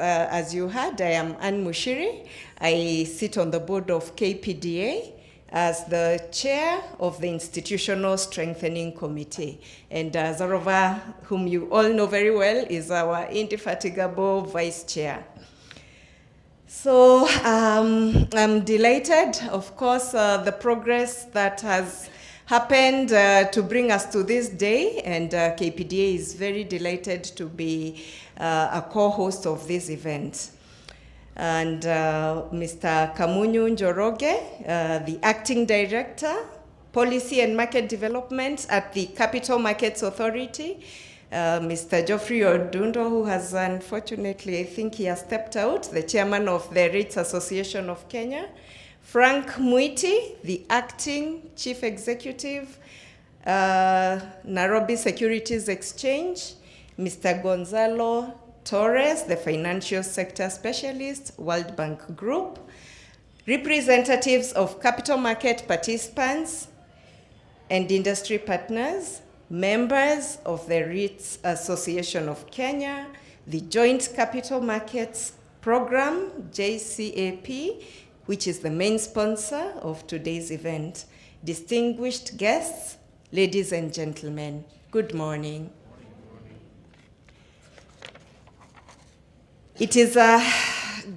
As you heard, I am Muchiri. I sit on the board of KPDA as the chair of the Institutional Strengthening Committee. And Zarova, whom you all know very well, is our indefatigable vice chair. So I'm delighted, of course, the progress that has happened to bring us to this day, and KPDA is very delighted to be a co-host of this event. And Mr. Kamunyu Njoroge, the Acting Director, Policy and Market Development at the Capital Markets Authority, Mr. Geoffrey Odundo, who has unfortunately, I think he has stepped out, the Chairman of the REITs Association of Kenya, Frank Mwiti, the Acting Chief Executive, Nairobi Securities Exchange, Mr. Gonzalo Torres, the Financial Sector Specialist, World Bank Group, representatives of capital market participants and industry partners, members of the REITs Association of Kenya, the Joint Capital Markets Program, JCAP, which is the main sponsor of today's event, distinguished guests, ladies and gentlemen, good morning. It is a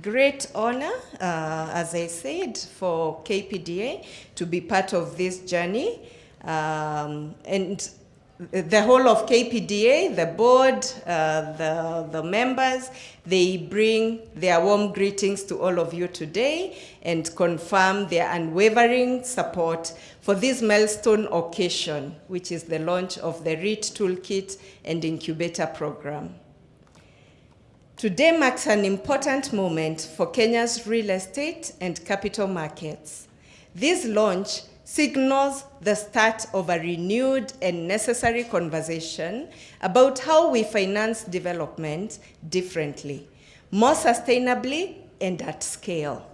great honor, as I said, for KPDA to be part of this journey. And the whole of KPDA, the board, the members, they bring their warm greetings to all of you today and confirm their unwavering support for this milestone occasion, which is the launch of the REIT Toolkit and Incubator Program. Today marks an important moment for Kenya's real estate and capital markets. This launch signals the start of a renewed and necessary conversation about how we finance development differently, more sustainably, and at scale.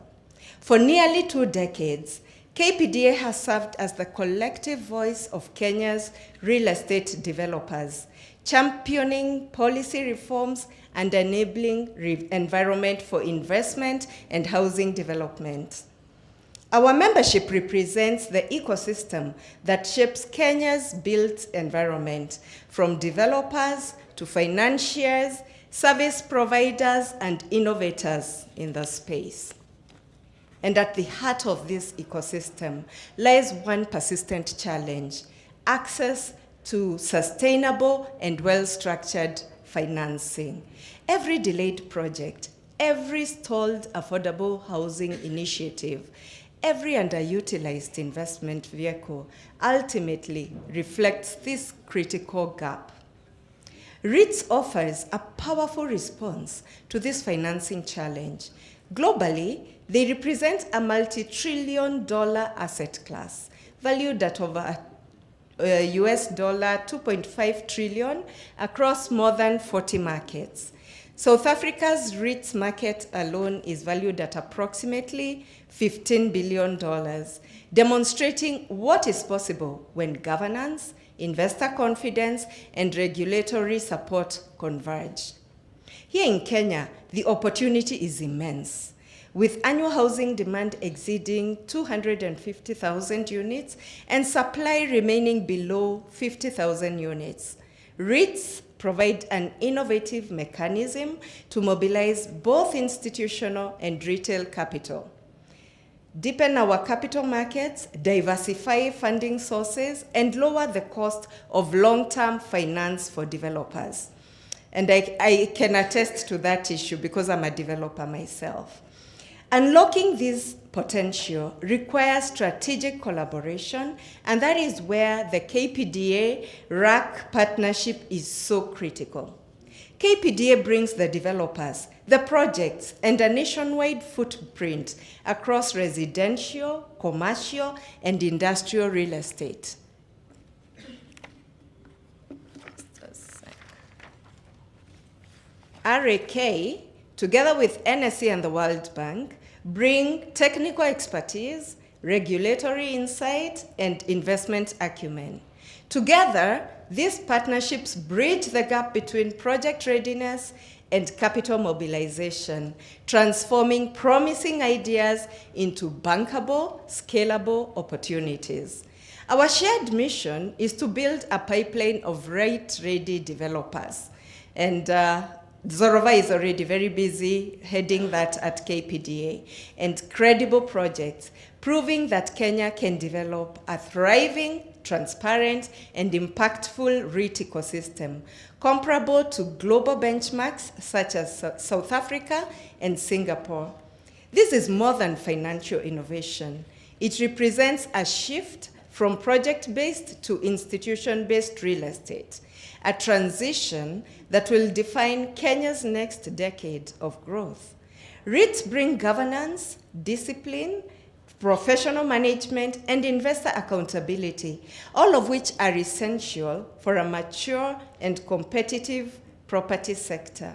For nearly 2 decades, KPDA has served as the collective voice of Kenya's real estate developers, championing policy reforms and enabling environment for investment and housing development. Our membership represents the ecosystem that shapes Kenya's built environment, from developers to financiers, service providers, and innovators in the space. And at the heart of this ecosystem lies one persistent challenge: access to sustainable and well-structured financing. Every delayed project, every stalled affordable housing initiative, every underutilized investment vehicle ultimately reflects this critical gap. REITs offers a powerful response to this financing challenge. Globally, they represent a multi-trillion-dollar asset class valued at over US $2.5 trillion across more than 40 markets. South Africa's REITs market alone is valued at approximately $15 billion, demonstrating what is possible when governance, investor confidence, and regulatory support converge. Here in Kenya, the opportunity is immense. With annual housing demand exceeding 250,000 units and supply remaining below 50,000 units, REITs provide an innovative mechanism to mobilize both institutional and retail capital, deepen our capital markets, diversify funding sources, and lower the cost of long-term finance for developers. And I can attest to that issue because I'm a developer myself. Unlocking this potential requires strategic collaboration, and that is where the KPDA RAC partnership is so critical. KPDA brings the developers, the projects, and a nationwide footprint across residential, commercial, and industrial real estate. RAK, together with NSE and the World Bank, bring technical expertise, regulatory insight, and investment acumen. Together, these partnerships bridge the gap between project readiness and capital mobilization, transforming promising ideas into bankable, scalable opportunities. Our shared mission is to build a pipeline of REIT-ready developers. And Zorova is already very busy heading that at KPDA, and credible projects proving that Kenya can develop a thriving, transparent, and impactful REIT ecosystem comparable to global benchmarks such as South Africa and Singapore. This is more than financial innovation. It represents a shift from project-based to institution-based real estate, a transition that will define Kenya's next decade of growth. REITs bring governance, discipline, professional management, and investor accountability, all of which are essential for a mature and competitive property sector.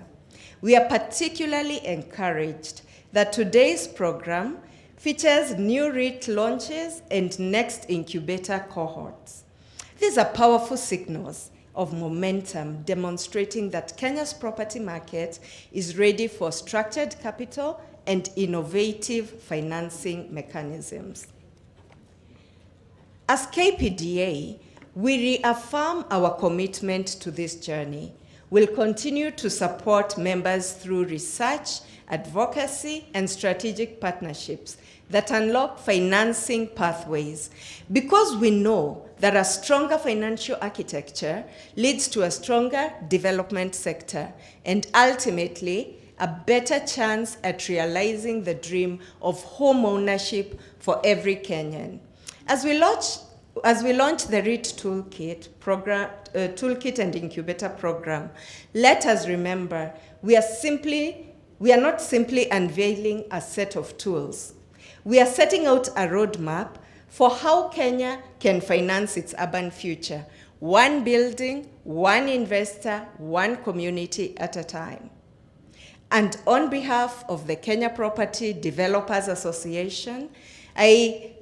We are particularly encouraged that today's program features new REIT launches and next incubator cohorts. These are powerful signals of momentum demonstrating that Kenya's property market is ready for structured capital and innovative financing mechanisms. As KPDA, we reaffirm our commitment to this journey. We'll continue to support members through research, advocacy, and strategic partnerships that unlock financing pathways, because we know that a stronger financial architecture leads to a stronger development sector and ultimately a better chance at realizing the dream of home ownership for every Kenyan. As we launch the REIT Toolkit and Incubator Program, let us remember we are not simply unveiling a set of tools. We are setting out a roadmap for how Kenya can finance its urban future, one building, one investor, one community at a time. And on behalf of the Kenya Property Developers Association, I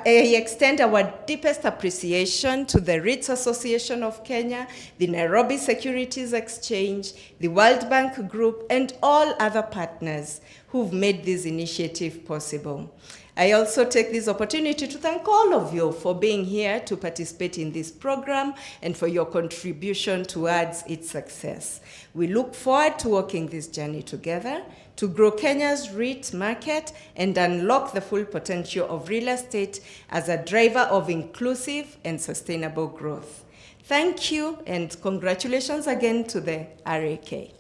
extend our deepest appreciation to the REITs Association of Kenya, the Nairobi Securities Exchange, the World Bank Group, and all other partners who've made this initiative possible. I also take this opportunity to thank all of you for being here to participate in this program and for your contribution towards its success. We look forward to walking this journey together to grow Kenya's REIT market and unlock the full potential of real estate as a driver of inclusive and sustainable growth. Thank you, and congratulations again to the RAK.